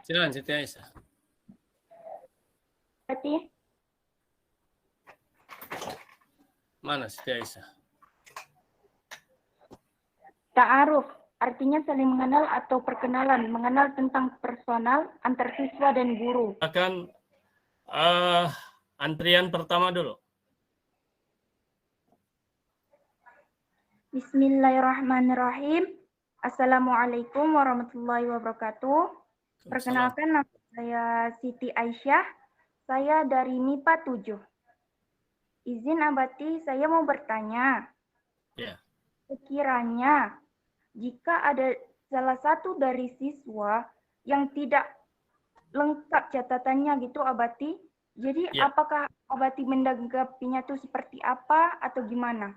Silakan Siti Aisyah. Berarti Mana Siti Aisyah? ta'aruf artinya saling mengenal atau perkenalan, mengenal tentang personal antar siswa dan guru. Akan antrian pertama dulu. Bismillahirrahmanirrahim. Assalamualaikum warahmatullahi wabarakatuh. Perkenalkan, nama saya Siti Aisyah. Saya dari MIPA 7. Izin Abati, saya mau bertanya. Ya. Sekiranya jika ada salah satu dari siswa yang tidak lengkap catatannya gitu Abati, jadi Ya. apakah Abati menanggapinya itu seperti apa atau gimana?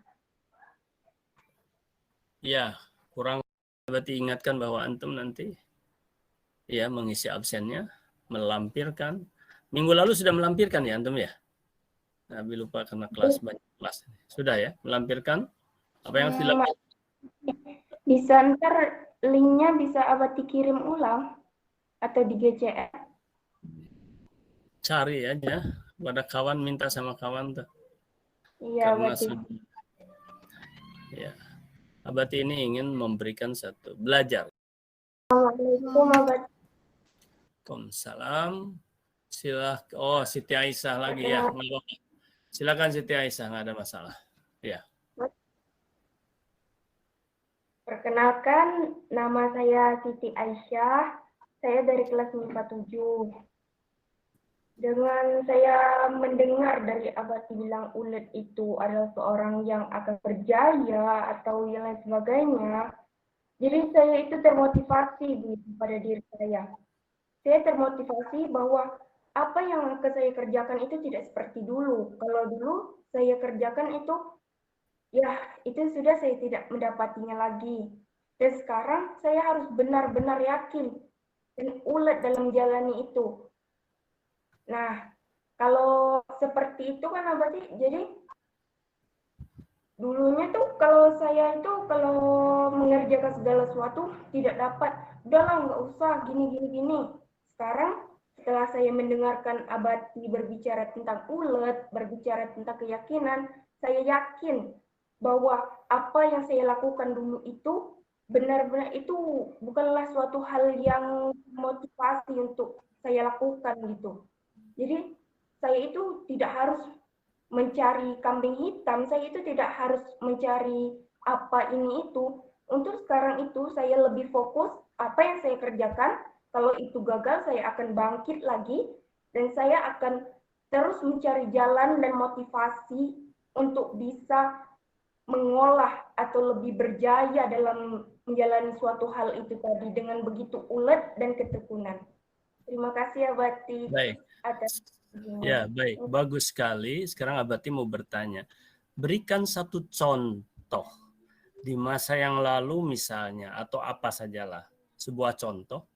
Ya, kurang berarti ingatkan bahwa antum nanti ya mengisi absennya, melampirkan. Minggu lalu sudah melampirkan ya antum ya? Nabi lupa karena kelas banyak kelas. Sudah ya, melampirkan apa yang harus dilakukan? Bisa ntar linknya bisa Abati kirim ulang atau di GCS. Cari aja pada kawan, minta sama kawan tuh. Iya, Karena Abati. sudah ya. Abati ini ingin memberikan satu belajar. Assalamualaikum Abati. Waalaikumsalam. Oh, Siti Aisyah lagi ya. Silakan Siti Aisyah, nggak ada masalah. Ya. Perkenalkan, nama saya Siti Aisyah. Saya dari kelas MIPA 7. Dengan saya mendengar dari Abati bilang Ulet itu adalah seorang yang akan berjaya atau yang lain sebagainya, jadi saya itu termotivasi pada diri saya. Saya termotivasi bahwa apa yang akan saya kerjakan itu tidak seperti dulu. Kalau dulu saya kerjakan itu, ya itu sudah saya tidak mendapatinya lagi. Dan sekarang saya harus benar-benar yakin dan ulet dalam menjalani itu. Nah, kalau seperti itu kan berarti jadi dulunya tuh kalau saya itu kalau mengerjakan segala sesuatu tidak dapat, udahlah nggak usah gini. Sekarang setelah saya mendengarkan Abati berbicara tentang ulet, berbicara tentang keyakinan, saya yakin bahwa apa yang saya lakukan dulu itu benar-benar itu bukanlah suatu hal yang motivasi untuk saya lakukan gitu. Jadi saya itu tidak harus mencari kambing hitam, saya itu tidak harus mencari apa ini itu. Untuk sekarang itu saya lebih fokus apa yang saya kerjakan. Kalau itu gagal, saya akan bangkit lagi dan saya akan terus mencari jalan dan motivasi untuk bisa mengolah atau lebih berjaya dalam menjalani suatu hal itu tadi dengan begitu ulet dan ketekunan. Terima kasih Abati atas ya, baik. Bagus sekali. Sekarang Abati mau bertanya. Berikan satu contoh di masa yang lalu misalnya atau apa sajalah. Sebuah contoh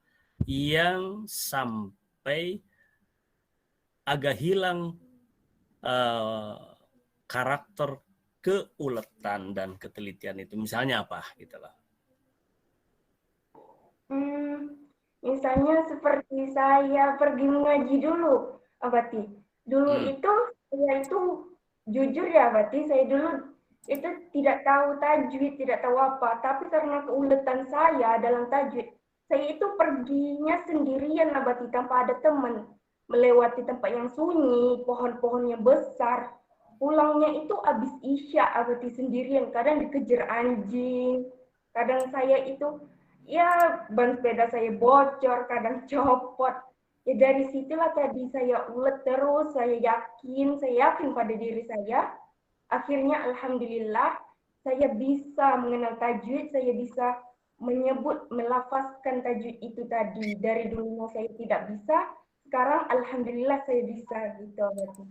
yang sampai agak hilang karakter keuletan dan ketelitian itu. Misalnya apa gitu loh. Misalnya seperti saya pergi mengaji dulu, Abati. Dulu itu saya itu jujur ya, Abati, saya dulu itu tidak tahu tajwid, tidak tahu apa, tapi karena keuletan saya dalam tajwid, saya itu perginya sendirian, Abati, tanpa ada teman, melewati tempat yang sunyi, pohon-pohonnya besar. Pulangnya itu habis isya, Abati, sendirian, kadang dikejar anjing, kadang saya itu ya ban sepeda saya bocor, kadang copot. Ya dari situlah tadi saya ulet terus, saya yakin pada diri saya. Akhirnya alhamdulillah saya bisa mengenal tajwid, saya bisa menyebut, melafazkan tajwid itu tadi. Dari dulunya saya tidak bisa, sekarang alhamdulillah saya bisa gitu berarti.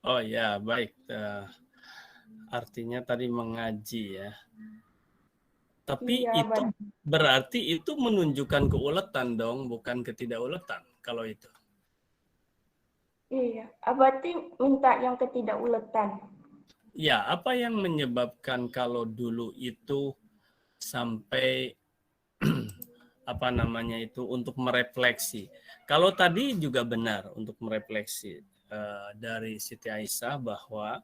Oh ya, baik. Artinya tadi mengaji ya. Tapi iya, itu berarti itu menunjukkan keuletan dong, bukan ketidakuletan kalau itu. Iya, Abati minta yang ketidakuletan. Ya, apa yang menyebabkan kalau dulu itu sampai apa namanya itu untuk merefleksi. Kalau tadi juga benar untuk merefleksi dari Siti Aisyah bahwa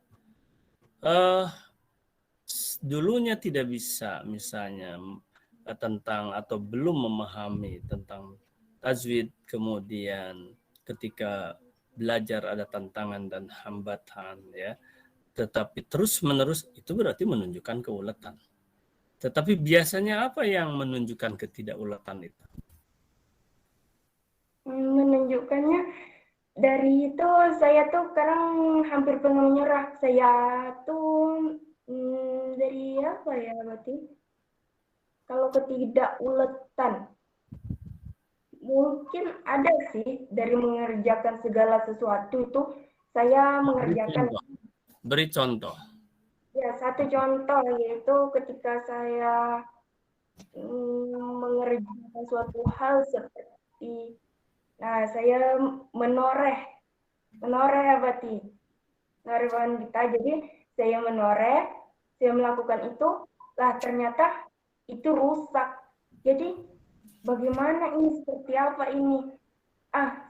dulunya tidak bisa misalnya tentang atau belum memahami tentang tajwid, kemudian ketika belajar ada tantangan dan hambatan ya, tetapi terus menerus itu berarti menunjukkan keuletan. Tetapi biasanya apa yang menunjukkan ketidakuletan itu? Menunjukkannya dari itu saya tuh sekarang hampir pernah menyerah. Saya tuh dari apa ya berarti? Kalau ketidakuletan, mungkin ada sih dari mengerjakan segala sesuatu itu saya mengerjakan. Beri contoh. Ya, satu contoh yaitu ketika saya mengerjakan suatu hal seperti, nah saya menoreh berarti menoreh wanita. Jadi saya menoreh, saya melakukan itu, lah ternyata itu rusak. Jadi bagaimana ini, seperti apa ini?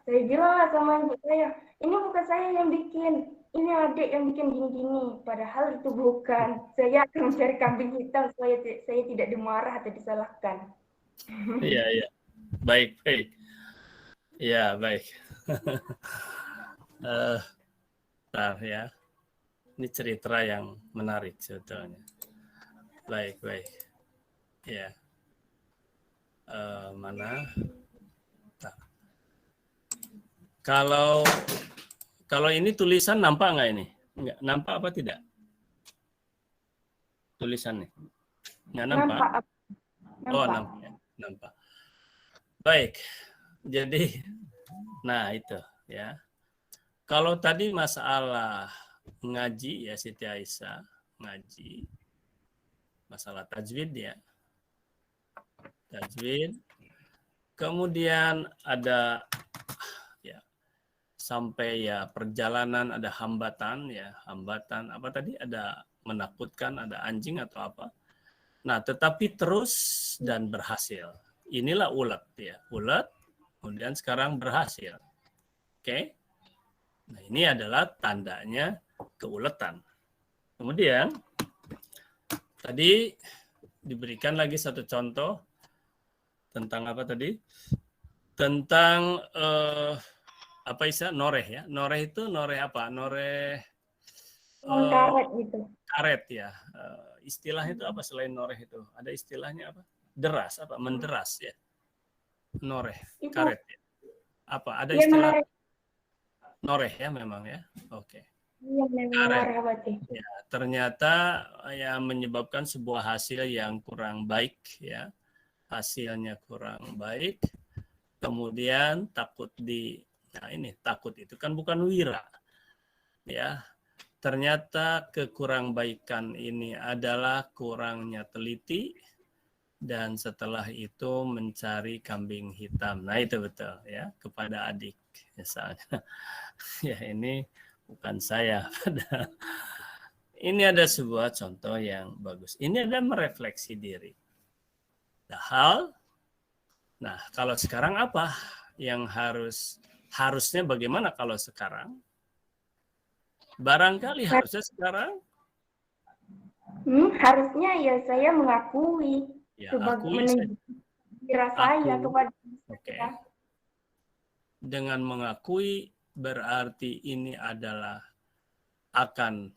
Saya bilang lah sama ibu saya, ini bukan saya yang bikin, ini adik yang bikin gini-gini. Padahal itu bukan. Saya akan mencari kambing hitam supaya saya tidak dimarah atau disalahkan. Iya, iya. Baik, baik. Iya, baik. Ya. Ini cerita yang menarik sebetulnya. Baik, baik. Ya. Mana? Nah. Kalau ini tulisan nampak nggak ini? Nggak nampak apa tidak? Tulisannya nggak nampak? Nampak. Oh, nampak. Nampak. Baik. Jadi, nah itu ya. Kalau tadi masalah ngaji ya Siti Aisyah, ngaji masalah tajwid ya. Tajwid. Kemudian ada ya sampai ya perjalanan ada hambatan ya, hambatan apa tadi, ada menakutkan, ada anjing atau apa. Nah, tetapi terus dan berhasil. Inilah ulet ya, ulet kemudian sekarang berhasil. Oke. Nah, ini adalah tandanya keuletan. Kemudian tadi diberikan lagi satu contoh tentang apa tadi? Tentang apa istilah noreh ya? Noreh itu noreh apa? Noreh karet gitu. Karet ya. Istilah itu apa selain noreh itu? Ada istilahnya apa? Deras apa? Menderas ya. Noreh, Itu karet ya. Apa? Ada ya istilah menarik. noreh ya memang ya. Oke. Iya, memang Karet. marah berarti. Ya, ternyata yang menyebabkan sebuah hasil yang kurang baik ya. Hasilnya kurang baik. Kemudian takut nah ini takut itu kan bukan wira. Ya. Ternyata kekurang-baikan ini adalah kurangnya teliti dan setelah itu mencari kambing hitam. Nah, itu betul ya, kepada adik misalnya. Ya, ini bukan saya. Ini ada sebuah contoh yang bagus. Ini ada merefleksi diri. Nah, kalau sekarang apa yang harusnya bagaimana kalau sekarang? Barangkali harusnya sekarang Harusnya ya saya mengakui ya sebagai akui kira saya kepada saya. Dengan mengakui berarti ini adalah akan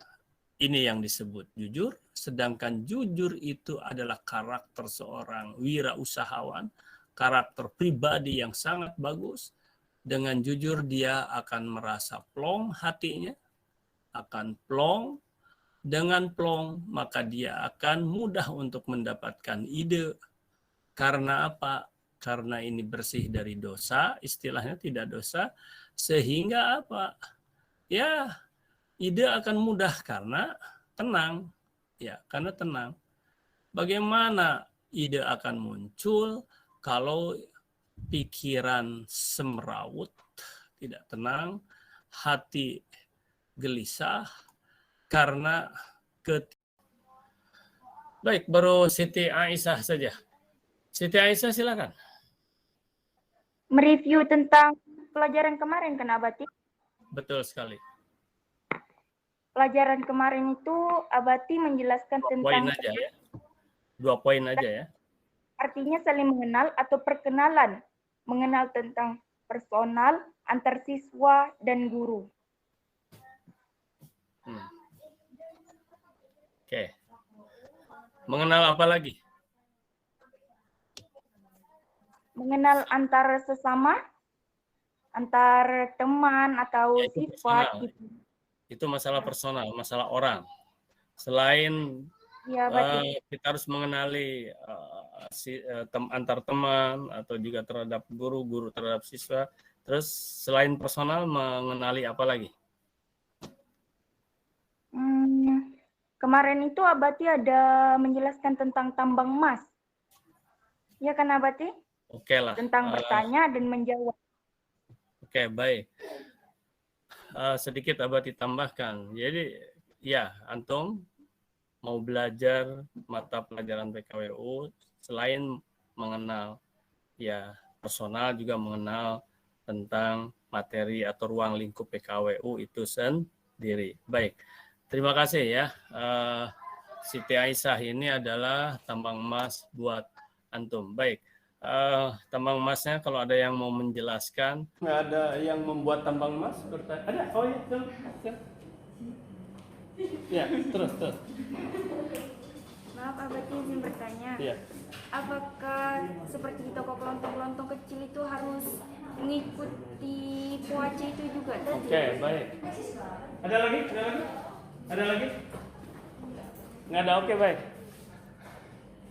ini yang disebut jujur, sedangkan jujur itu adalah karakter seorang wirausahawan, karakter pribadi yang sangat bagus. Dengan jujur dia akan merasa plong hatinya, akan plong. Dengan plong maka dia akan mudah untuk mendapatkan ide. Karena apa? Karena ini bersih dari dosa, istilahnya tidak dosa, sehingga apa? Ya, ide akan mudah karena tenang. Ya, karena tenang. Bagaimana ide akan muncul kalau pikiran semrawut, tidak tenang, hati gelisah karena Baik, baru Siti Aisyah saja. Siti Aisyah silakan. mereview tentang pelajaran kemarin kan Abati? Betul sekali. Pelajaran kemarin itu Abati menjelaskan 2 poin tentang aja ya. 2 poin aja ya. artinya saling mengenal atau perkenalan, mengenal tentang personal antar siswa dan guru. Oke. Mengenal apa lagi? Mengenal antar sesama, antar teman atau Ya, itu sifat personal. gitu. Itu masalah personal, masalah orang. Selain Ya, Abati. kita harus mengenali antar teman atau juga terhadap guru terhadap siswa. Terus selain personal mengenali apa lagi? Kemarin itu Abati ada menjelaskan tentang tambang emas. Ya kan Abati? Oke lah. Tentang bertanya dan menjawab. Oke, baik. Sedikit Abati tambahkan. Jadi ya, antum mau belajar mata pelajaran PKWU selain mengenal ya personal juga mengenal tentang materi atau ruang lingkup PKWU itu sendiri. Baik, terima kasih ya. Siti Aisyah ini adalah tambang emas buat antum. Baik, tambang emasnya kalau ada yang mau menjelaskan. Nggak ada yang membuat tambang emas? Ada? Oh iya, ya, terus. Maaf Abati izin bertanya. Iya. Apakah seperti di toko kelontong-kelontong kecil itu harus mengikuti puace itu juga tadi? Oke, baik. Ada lagi? Nggak ada, oke baik.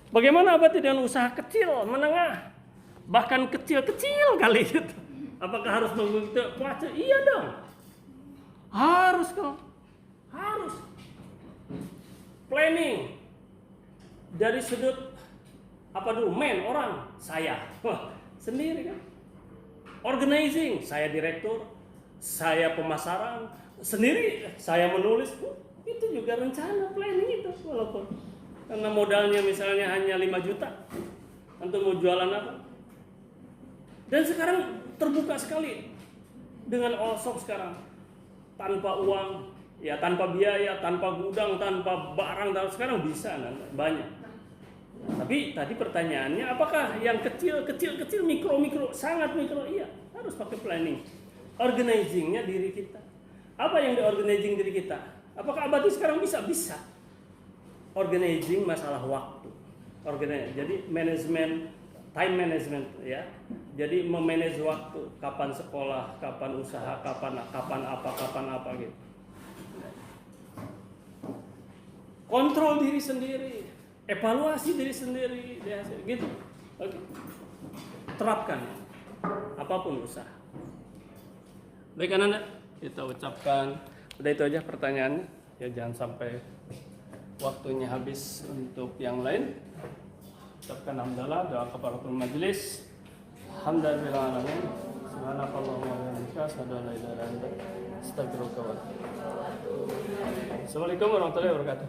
Bagaimana Abati dengan usaha kecil, menengah, bahkan kecil-kecil kali itu? Apakah harus mengikuti puace? Iya dong. Harus kok. Harus. Planning. Dari sudut apa dulu? Orang, saya. Sendiri kan. Organizing, saya direktur, saya pemasaran, sendiri saya menulis. Itu juga rencana planning itu walaupun karena modalnya misalnya hanya 5 juta. Untuk mau jualan apa? Dan sekarang terbuka sekali dengan all shop sekarang. Tanpa uang, ya tanpa biaya, tanpa gudang, tanpa barang, sekarang bisa banyak. Tapi tadi pertanyaannya, apakah yang kecil, mikro, sangat mikro? Iya, harus pakai planning. Organizingnya diri kita. Apa yang di-organizing diri kita? Apakah Abati sekarang bisa? Bisa. Organizing masalah waktu. Jadi manajemen, time management ya. Jadi memanage waktu, kapan sekolah, kapan usaha, kapan apa gitu. Kontrol diri sendiri. Evaluasi diri sendiri, gitu. Oke. Terapkan apapun usaha. Baik anak-anak, kita ucapkan udah itu aja pertanyaannya. Ya jangan sampai waktunya habis untuk yang lain. Ucapkan alhamdulillah, doa kafaratul majelis. Alhamdulillah alamin. Subhanakallahumma wa bihamdika asyhadu an la ilaha illa anta astaghfiruka wa atubu ilaik. Assalamualaikum warahmatullahi wabarakatuh.